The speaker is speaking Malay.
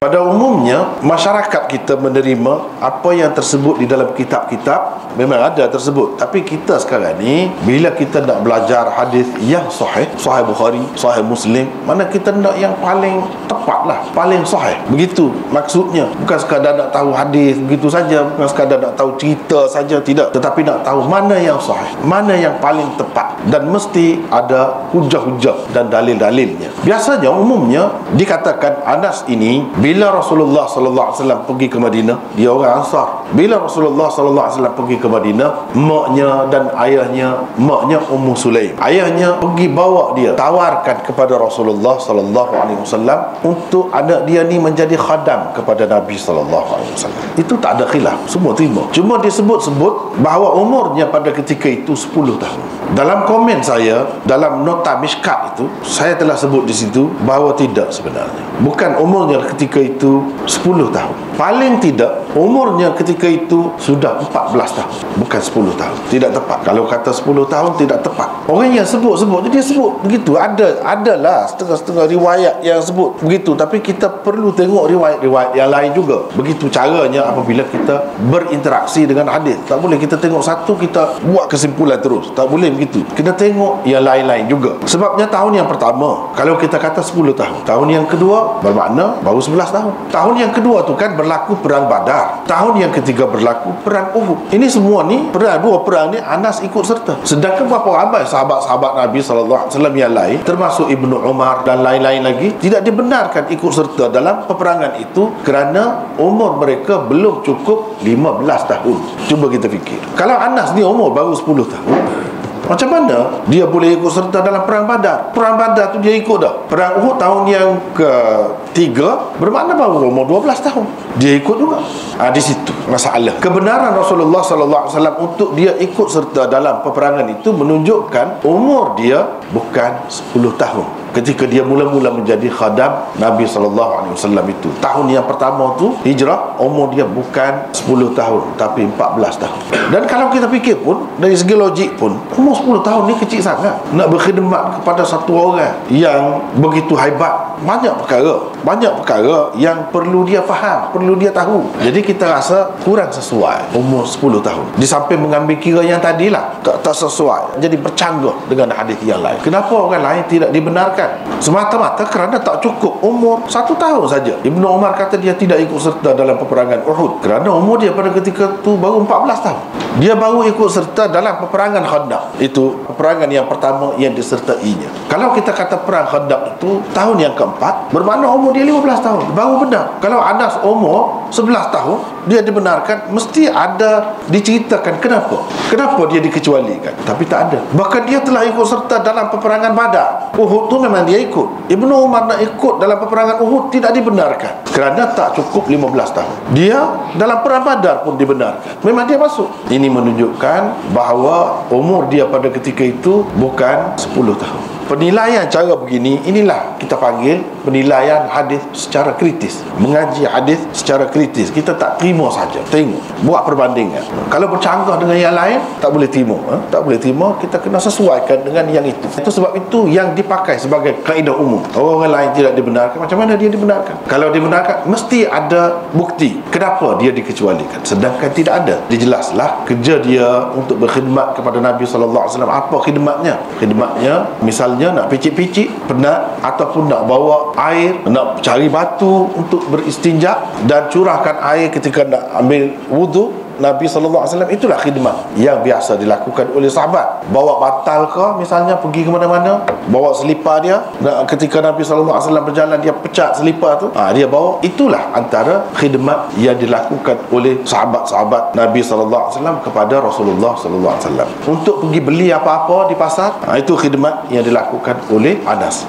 Pada umumnya masyarakat kita menerima apa yang tersebut di dalam kitab-kitab, memang ada tersebut. Tapi kita sekarang ni, bila kita nak belajar hadis yang sahih, Sahih Bukhari, Sahih Muslim, mana kita nak yang paling tepat lah, paling sahih. Begitu maksudnya. Bukan sekadar nak tahu hadis begitu saja, bukan sekadar nak tahu cerita saja, tidak. Tetapi nak tahu mana yang sahih, mana yang paling tepat, dan mesti ada hujah-hujah dan dalil-dalilnya. Biasanya umumnya dikatakan Anas ini, bila Rasulullah sallallahu alaihi wasallam pergi ke Madinah, dia orang Ansar. Bila Rasulullah sallallahu alaihi wasallam pergi ke Madinah, maknya dan ayahnya, maknya Ummu Sulaim, ayahnya pergi bawa dia, tawarkan kepada Rasulullah sallallahu alaihi wasallam untuk anak dia ni menjadi khadam kepada Nabi sallallahu alaihi wasallam. Itu tak ada khilaf, semua terima. Cuma disebut-sebut bahawa umurnya pada ketika itu 10 tahun. Dalam komen saya, dalam nota Mishkat itu, saya telah sebut di situ bahawa tidak sebenarnya. Bukan umurnya ketika itu 10 tahun. Paling tidak umurnya ketika itu sudah 14 tahun, bukan 10 tahun. Tidak tepat. Kalau kata 10 tahun tidak tepat. Orang yang sebut-sebut, dia sebut begitu. Adalah setengah-setengah riwayat yang sebut begitu, tapi kita perlu tengok riwayat-riwayat yang lain juga. Begitu caranya apabila kita berinteraksi dengan hadis. Tak boleh kita tengok satu kita buat kesimpulan terus. Tak boleh begitu. Kita tengok yang lain-lain juga. Sebabnya tahun yang pertama, kalau kita kata 10 tahun, tahun yang kedua bermakna baru 11 tahun. Tahun yang kedua tu kan berlaku perang Badar. Tahun yang ketiga berlaku perang Uhud. Ini semua ni dua perang ni Anas ikut serta. Sedangkan berapa ramai sahabat-sahabat Nabi sallallahu alaihi wasallam yang lain, termasuk Ibnu Umar dan lain-lain lagi, tidak dibenarkan ikut serta dalam peperangan itu kerana umur mereka belum cukup 15 tahun. Cuba kita fikir, kalau Anas ni umur baru 10 tahun, macam mana dia boleh ikut serta dalam perang Badar? Perang Badar tu dia ikut dah. Perang Uhud tahun yang ketiga, bermakna baru umur 12 tahun. Dia ikut juga. Di situ masalah. Kebenaran Rasulullah sallallahu alaihi wasallam untuk dia ikut serta dalam peperangan itu menunjukkan umur dia bukan 10 tahun. Ketika dia mula-mula menjadi khadam Nabi SAW itu, tahun yang pertama tu hijrah, umur dia bukan 10 tahun tapi 14 tahun. Dan kalau kita fikir pun, dari segi logik pun, umur 10 tahun ni kecil sangat. Nak berkhidmat kepada satu orang yang begitu hebat, banyak perkara yang perlu dia faham, perlu dia tahu. Jadi kita rasa kurang sesuai umur 10 tahun. Di samping mengambil kira yang tadilah tak sesuai, jadi bercanggah dengan hadis yang lain. Kenapa orang lain tidak dibenarkan? Semata-mata kerana tak cukup umur 1 tahun saja. Ibnu Umar kata dia tidak ikut serta dalam peperangan Uhud kerana umur dia pada ketika itu baru 14 tahun. Dia baru ikut serta dalam peperangan Khandaq. Itu peperangan yang pertama yang disertainya. Kalau kita kata perang Khandaq itu tahun yang keempat, bermakna umur dia 15 tahun. Baru benar. Kalau Anas umur 11 tahun, dia dibenarkan, mesti ada diceritakan kenapa dia dikecualikan. Tapi tak ada. Bahkan dia telah ikut serta dalam peperangan Badar. Uhud tu memang dia ikut. Ibnu Umar nak ikut dalam peperangan Uhud tidak dibenarkan kerana tak cukup 15 tahun. Dia dalam perang Badar pun dibenarkan, memang dia masuk. Ini menunjukkan bahawa umur dia pada ketika itu bukan 10 tahun. Penilaian cara begini, inilah kita panggil penilaian hadis secara kritis. Mengaji hadis secara kritis. Kita tak terima saja, tengok, buat perbandingan. Kalau bercanggah dengan yang lain, tak boleh terima. Tak boleh terima, kita kena sesuaikan dengan yang itu. Itu sebab itu yang dipakai sebagai kaedah umum. Orang lain tidak dibenarkan, macam mana dia dibenarkan? Kalau dibenarkan, mesti ada bukti kenapa dia dikecualikan. Sedangkan tidak ada. Dijelaslah kerja dia untuk berkhidmat kepada Nabi sallallahu alaihi wasallam. Apa khidmatnya? Khidmatnya misalnya nak picit-picit penat, ataupun nak bawa air, nak cari batu untuk beristinja dan curahkan air ketika nak ambil wudu Nabi SAW. Itulah khidmat yang biasa dilakukan oleh sahabat. Bawa batal ke misalnya, pergi ke mana-mana, bawa selipar dia, ketika Nabi SAW berjalan, dia pecat selipar tu, dia bawa. Itulah antara khidmat yang dilakukan oleh sahabat-sahabat Nabi SAW kepada Rasulullah SAW. Untuk pergi beli apa-apa di pasar, itu khidmat yang dilakukan oleh Anas.